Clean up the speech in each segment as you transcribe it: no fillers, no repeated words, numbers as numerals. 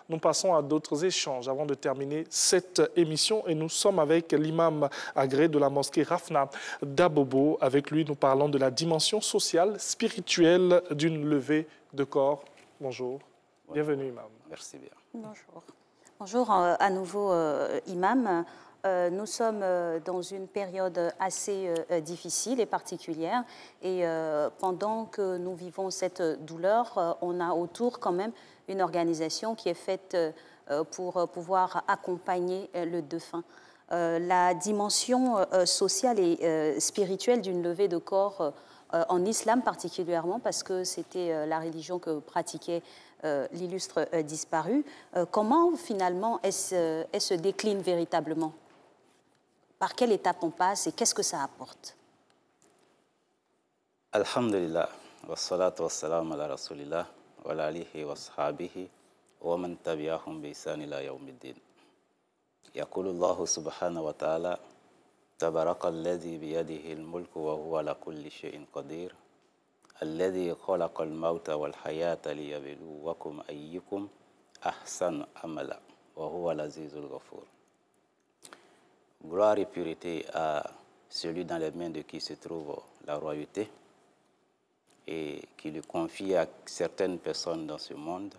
Nous passons à d'autres échanges avant de terminer cette émission et nous sommes avec l'imam agré de la mosquée Rafna d'Abobo. Avec lui, nous parlons de la dimension sociale, spirituelle d'une levée de corps. Bonjour. Bienvenue, imam. Merci bien. Bonjour. Bonjour à nouveau, imam. Nous sommes dans une période assez difficile et particulière et pendant que nous vivons cette douleur, on a autour quand même une organisation qui est faite pour pouvoir accompagner le défunt. La dimension sociale et spirituelle d'une levée de corps en islam particulièrement, parce que c'était la religion que pratiquait l'illustre disparu, comment finalement elle se décline véritablement? Par quelle étape on passe et qu'est-ce que ça apporte? Alhamdulillah, wa salatu wa salam ala rasulillah, wa ala alihi wa sahabihi, wa man tabi'ahum bi ihsan ila yawmiddin. Yaqulu Allahu subhanahu wa ta'ala, tabaraka alladhi biyadihi al-mulku wa huwa ala kulli shay'in qadir, alladhi khalaqa al-mawta wal hayata liyabluwakum ayyukum ahsanu amala, wa huwa al-azizul ghafur. Gloire et pureté à celui dans les mains de qui se trouve la royauté et qui le confie à certaines personnes dans ce monde.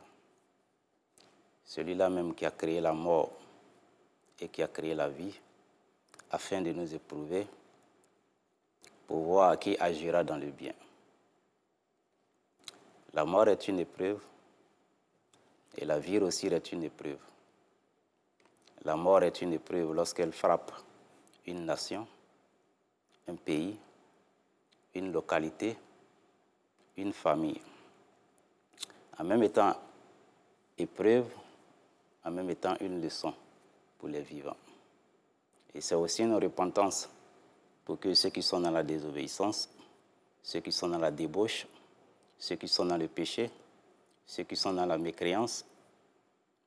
Celui-là même qui a créé la mort et qui a créé la vie afin de nous éprouver pour voir qui agira dans le bien. La mort est une épreuve et la vie aussi est une épreuve. La mort est une épreuve lorsqu'elle frappe une nation, un pays, une localité, une famille. En même temps, épreuve, en même temps une leçon pour les vivants. Et c'est aussi une repentance pour que ceux qui sont dans la désobéissance, ceux qui sont dans la débauche, ceux qui sont dans le péché, ceux qui sont dans la mécréance,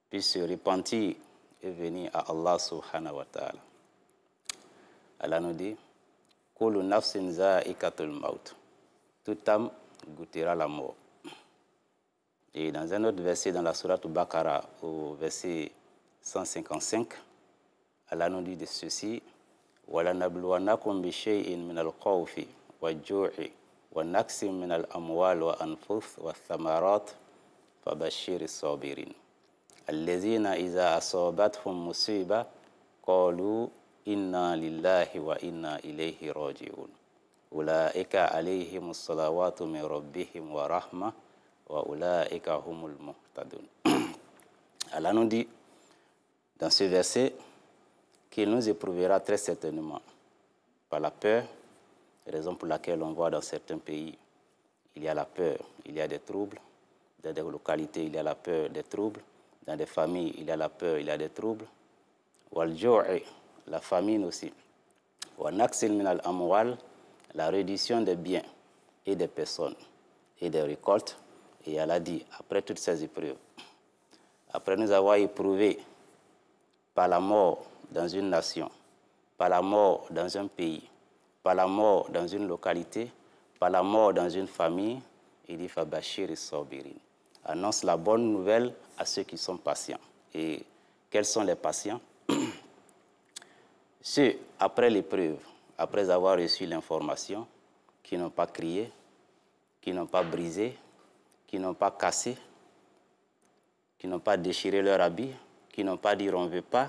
puissent se repentir et venir à Allah subhanahu wa ta'ala. Allah nous dit, Kullu nafsin za'ikatul maut. Toute âme goûtera la mort. Et dans un autre verset dans la sourate Baqara, au verset 155, Allah nous dit de ceci, وَلَنَبْلُوَنَّكُمْ بِشَيْءٍ مِنَ الْخَوْفِ وَالْجُوعِ وَنَقْصٍ مِنَ الْأَمْوَالِ وَأَنفُسِ وَالثَّمَرَاتِ فَبَشِّرِ الصَّابِرِينَ الذين إذا أصابتهم مصيبة قالوا إنا لله وإنا إليه راجعون أولئك عليهم الصلوات من ربهم ورحمة وأولئك هم المهتدون. Allah nous dit dans ce verset qu'il nous éprouvera très certainement par la peur, raison pour laquelle on voit dans certains pays il y a la peur, il y a des troubles, dans des localités il y a la peur, des troubles. Dans des familles, il y a la peur, il y a des troubles. La famine aussi. La reddition des biens et des personnes et des récoltes. Et elle a dit, après toutes ces épreuves, après nous avoir éprouvés par la mort dans une nation, par la mort dans un pays, par la mort dans une localité, par la mort dans une famille, il dit Fabashir et Sabirin. Annonce la bonne nouvelle à ceux qui sont patients. Et quels sont les patients? Ceux, après l'épreuve, après avoir reçu l'information, qui n'ont pas crié, qui n'ont pas brisé, qui n'ont pas cassé, qui n'ont pas déchiré leur habit, qui n'ont pas dit on ne veut pas,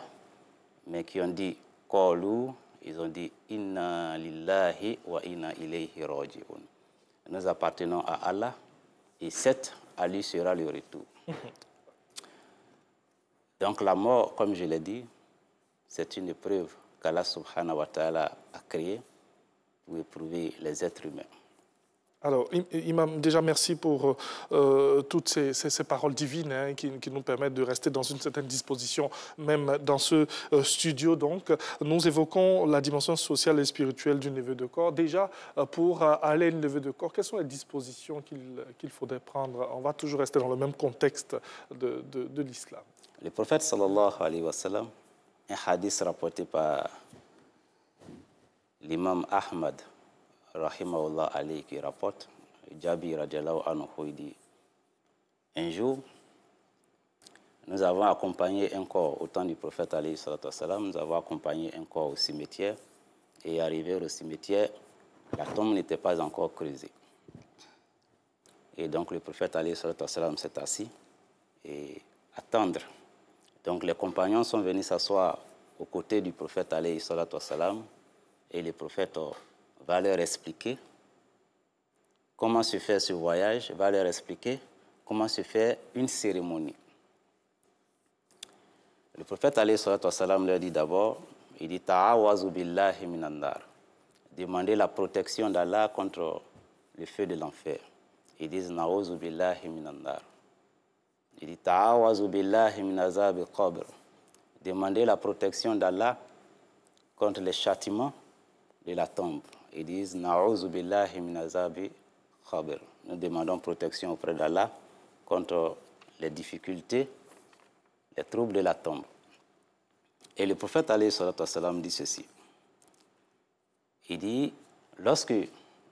mais qui ont dit Qalu, ils ont dit Inna lillahi wa inna ilayhi raji'un. Nous appartenons à Allah et à lui sera le retour. Donc la mort, comme je l'ai dit, c'est une épreuve qu'Allah subhanahu wa ta'ala a créée pour éprouver les êtres humains. Alors, Imam, déjà merci pour toutes ces paroles divines hein, qui nous permettent de rester dans une certaine disposition, même dans ce studio. Donc, nous évoquons la dimension sociale et spirituelle d'une levée de corps. Déjà, pour aller à une levée de corps, quelles sont les dispositions qu'il faudrait prendre? On va toujours rester dans le même contexte de l'islam. Le prophète sallallahu alayhi wa sallam, un hadith rapporté par l'imam Ahmad, rahimahullah alayhi, qui rapporte, Jabir radiallahu anhu, il dit, un jour, Nous avons accompagné un corps au temps du prophète alayhi salatu wassalam, nous avons accompagné un corps au cimetière, et arrivé au cimetière, la tombe n'était pas encore creusée. Et donc le prophète alayhi salatu wassalam s'est assis et attendre. Donc les compagnons sont venus s'asseoir aux côtés du prophète alayhi salatu wassalam, et le prophète va leur expliquer comment se fait ce voyage, va leur expliquer comment se fait une cérémonie. Le prophète alayhi salatu wassalam leur dit d'abord, il dit ta'awazu billahi minan nar. Demandez la protection d'Allah contre le feu de l'enfer. Ils disent na'uzu billahi minan nar. Il dit ta'awazu billahi min azab al-qabr. Demandez la protection d'Allah contre les châtiments de la tombe. Ils disent na'uzu billahi min azab al-qabr. Nous demandons protection auprès d'Allah contre les difficultés, les troubles de la tombe. Et le prophète alayhi salatu wassalam dit ceci. Il dit, lorsque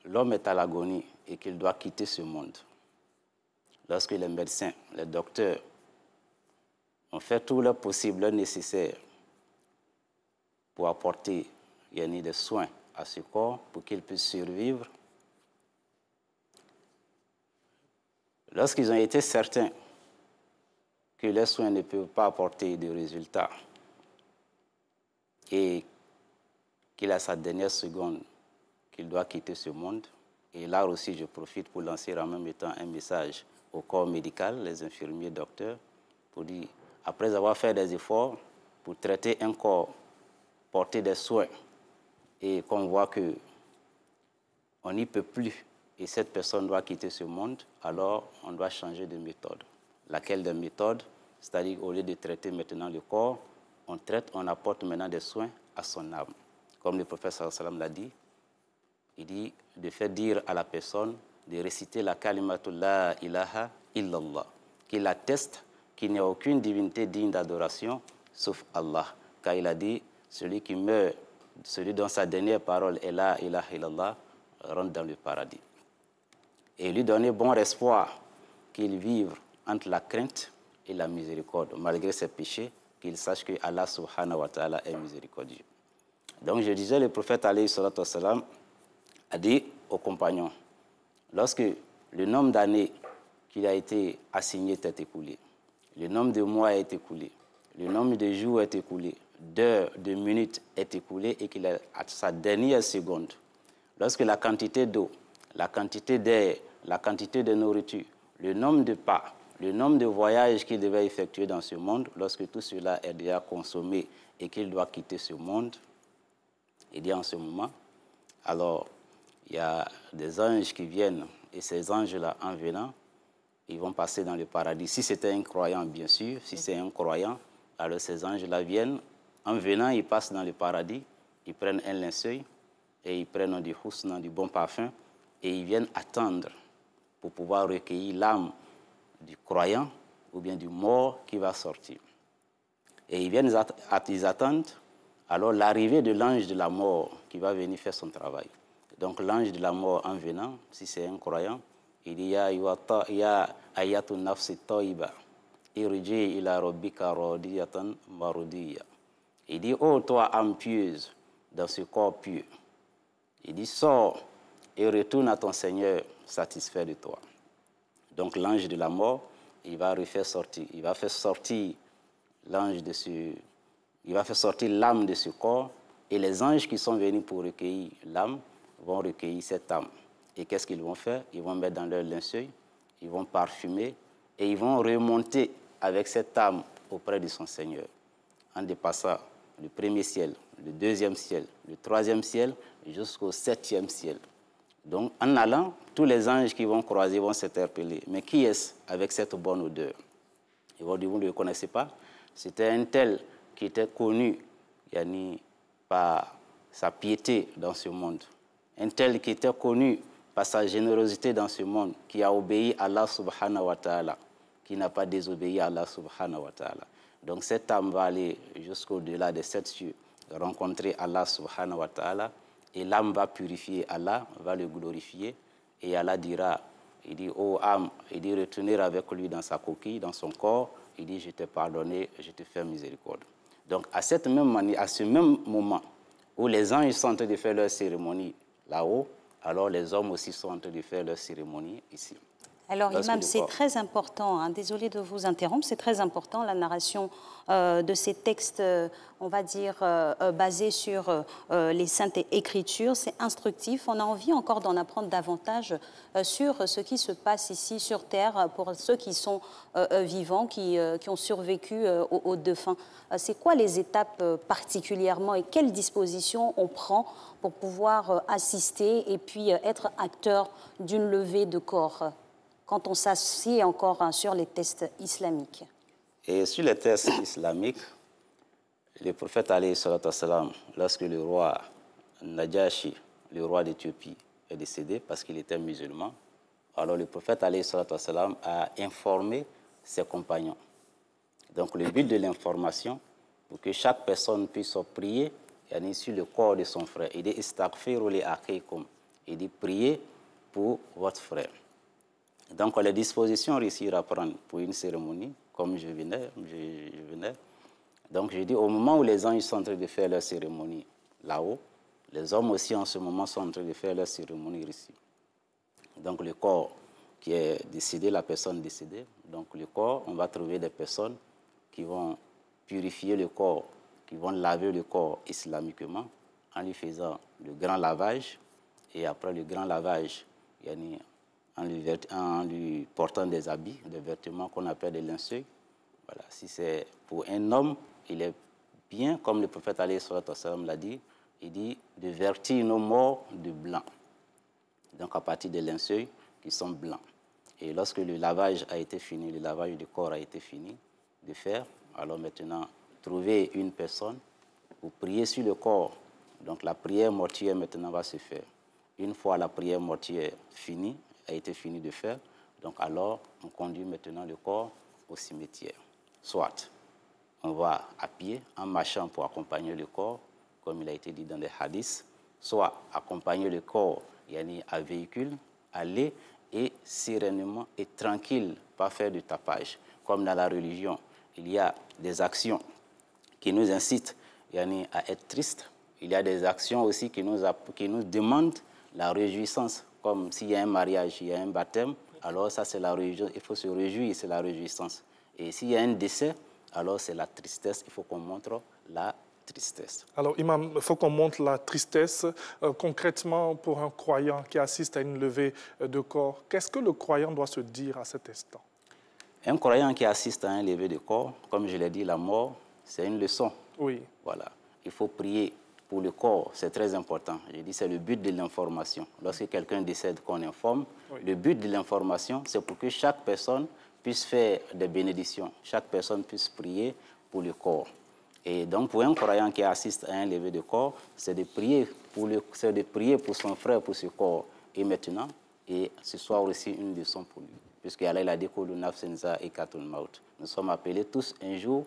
l'homme est à l'agonie et qu'il doit quitter ce monde, lorsque les médecins, les docteurs ont fait tout leur possible, leur nécessaire pour apporter des soins à ce corps pour qu'il puisse survivre, lorsqu'ils ont été certains que les soins ne peuvent pas apporter de résultats et qu'il a sa dernière seconde qu'il doit quitter ce monde, et là aussi je profite pour lancer en même temps un message au corps médical, les infirmiers, docteurs, pour dire, après avoir fait des efforts pour traiter un corps, porter des soins, et qu'on voit qu'on n'y peut plus, et cette personne doit quitter ce monde, alors on doit changer de méthode. Laquelle des méthodes? C'est-à-dire, au lieu de traiter maintenant le corps, on apporte maintenant des soins à son âme. Comme le prophète sallallahu alayhi wa sallam l'a dit, il dit de faire dire à la personne de réciter la kalimatu la ilaha illallah, qu'il atteste qu'il n'y a aucune divinité digne d'adoration sauf Allah. Car il a dit, celui qui meurt, celui dont sa dernière parole est la ilaha illallah, rentre dans le paradis. Et lui donner bon espoir qu'il vive entre la crainte et la miséricorde, malgré ses péchés, qu'il sache que Allah subhanahu wa ta'ala est miséricordieux. Donc je disais, le prophète alayhi salatu wassalam a dit aux compagnons, lorsque le nombre d'années qu'il a été assigné est écoulé, le nombre de mois est écoulé, le nombre de jours est écoulé, d'heures, de minutes est écoulé, et qu'il est à sa dernière seconde, lorsque la quantité d'eau, la quantité d'air, la quantité de nourriture, le nombre de pas, le nombre de voyages qu'il devait effectuer dans ce monde, lorsque tout cela est déjà consommé et qu'il doit quitter ce monde, il dit en ce moment, alors il y a des anges qui viennent, et ces anges-là, en venant, ils vont passer dans le paradis. Si c'était un croyant, bien sûr, si c'est un croyant, alors ces anges-là viennent, en venant, ils passent dans le paradis, ils prennent un linceul, et ils prennent du husna, du bon parfum, et ils viennent attendre pour pouvoir recueillir l'âme du croyant ou bien du mort qui va sortir. Et ils attendent alors l'arrivée de l'ange de la mort qui va venir faire son travail. Donc l'ange de la mort en venant, si c'est un croyant, il dit ya ayatu nafsi tayyiba irji ila rabbika radiyatan mardiya. Il dit ô toi âme pieuse dans ce corps pieux, il dit sors et retourne à ton Seigneur satisfait de toi. Donc l'ange de la mort, il va faire sortir l'ange de il va faire sortir l'âme de ce corps, et les anges qui sont venus pour recueillir l'âme vont recueillir cette âme. Et qu'est-ce qu'ils vont faire? Ils vont mettre dans leur linceul, ils vont parfumer, et ils vont remonter avec cette âme auprès de son Seigneur, en dépassant le premier ciel, le deuxième ciel, le troisième ciel, jusqu'au septième ciel. Donc, en allant, tous les anges qui vont croiser vont s'interpeller. Mais qui est-ce avec cette bonne odeur? Ils vont dire, vous ne le connaissez pas? C'était un tel qui était connu par sa piété dans ce monde. Un tel qui était connu par sa générosité dans ce monde, qui a obéi à Allah subhanahu wa ta'ala, qui n'a pas désobéi à Allah subhanahu wa ta'ala. Donc cette âme va aller jusqu'au-delà des 7 cieux, rencontrer Allah subhanahu wa ta'ala, et l'âme va purifier Allah, va le glorifier, et Allah dira, il dit, ô âme, il dit, retourner avec lui dans sa coquille, dans son corps, il dit, je t'ai pardonné, je te fais miséricorde. Donc, à ce même moment où les anges sont en train de faire leur cérémonie là-haut, alors les hommes aussi sont en train de faire leur cérémonie ici. Alors, Imam, c'est très important, hein, désolé de vous interrompre, c'est très important la narration de ces textes, on va dire, basés sur les saintes écritures. C'est instructif. On a envie encore d'en apprendre davantage sur ce qui se passe ici sur Terre pour ceux qui sont vivants, qui ont survécu aux défunts. C'est quoi les étapes particulièrement et quelles dispositions on prend pour pouvoir assister et puis être acteur d'une levée de corps quand on s'assied encore sur les tests islamiques? Et sur les tests islamiques, le prophète alayhi salatu wassalam, lorsque le roi Najashi, le roi d'Éthiopie, est décédé parce qu'il était musulman, alors le prophète alayhi salatu wassalam a informé ses compagnons. Donc le but de l'information, pour que chaque personne puisse prier sur le corps de son frère. Il dit « Istaghfiru li akhikum ». Il dit « Priez pour votre frère ». Donc, les dispositions réussir à prendre pour une cérémonie, comme je venais. Donc, je dis, au moment où les anges sont en train de faire leur cérémonie là-haut, les hommes aussi en ce moment sont en train de faire leur cérémonie ici. Donc, le corps qui est décédé, la personne décédée, donc le corps, on va trouver des personnes qui vont purifier le corps, qui vont laver le corps islamiquement en lui faisant le grand lavage. Et après le grand lavage, en lui portant des habits, des vêtements qu'on appelle des linceuls. Voilà. Si c'est pour un homme, il est bien, comme le prophète alayhi salatu wassalam l'a dit, il dit de vertir nos morts de blanc. Donc à partir des linceuls qui sont blancs. Et lorsque le lavage a été fini, le lavage du corps a été fini de faire, alors maintenant, trouver une personne pour prier sur le corps. Donc la prière mortuaire maintenant va se faire. Une fois la prière mortuaire finie, a été fini de faire, donc alors on conduit maintenant le corps au cimetière. Soit on va à pied, en marchant pour accompagner le corps, comme il a été dit dans les hadiths, soit accompagner le corps à véhicule, aller et sereinement et tranquille, pas faire de tapage. Comme dans la religion, il y a des actions qui nous incitent à être tristes. Il y a des actions aussi qui nous demandent la réjouissance. Comme s'il y a un mariage, il y a un baptême, alors ça c'est la réjouissance, il faut se réjouir, c'est la réjouissance. Et s'il y a un décès, alors c'est la tristesse, il faut qu'on montre la tristesse. Alors Imam, il faut qu'on montre la tristesse. Concrètement, pour un croyant qui assiste à une levée de corps, qu'est-ce que le croyant doit se dire à cet instant? Un croyant qui assiste à un lever de corps, comme je l'ai dit, la mort, c'est une leçon. Oui. Voilà. Il faut prier pour le corps, c'est très important. Je dis c'est le but de l'information. Lorsque quelqu'un décède, qu'on informe, oui. Le but de l'information, c'est pour que chaque personne puisse faire des bénédictions, chaque personne puisse prier pour le corps. Et donc, pour un croyant qui assiste à un lever de corps, c'est de prier pour son frère, pour ce corps. Et maintenant, et ce soir aussi une leçon pour lui. Puisqu'Allah a dit que nous sommes appelés tous un jour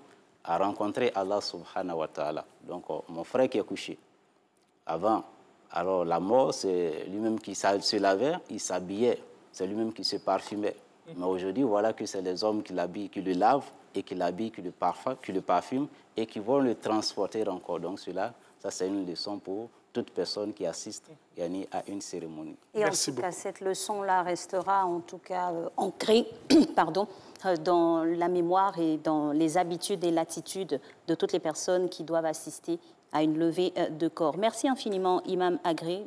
à rencontrer Allah subhanahu wa ta'ala. Donc, mon frère qui est couché, avant, alors la mort, c'est lui-même qui se lavait, il s'habillait, c'est lui-même qui se parfumait. Mais aujourd'hui, voilà que c'est les hommes qui l'habillent, qui le lavent et qui l'habillent, qui le parfument et qui vont le transporter encore. Donc cela, ça c'est une leçon pour toute personne qui assiste à une cérémonie. Et Merci en tout cas, beaucoup. cette leçon-là restera en tout cas ancrée dans la mémoire et dans les habitudes et l'attitude de toutes les personnes qui doivent assister à une levée de corps. Merci infiniment, Imam Agré.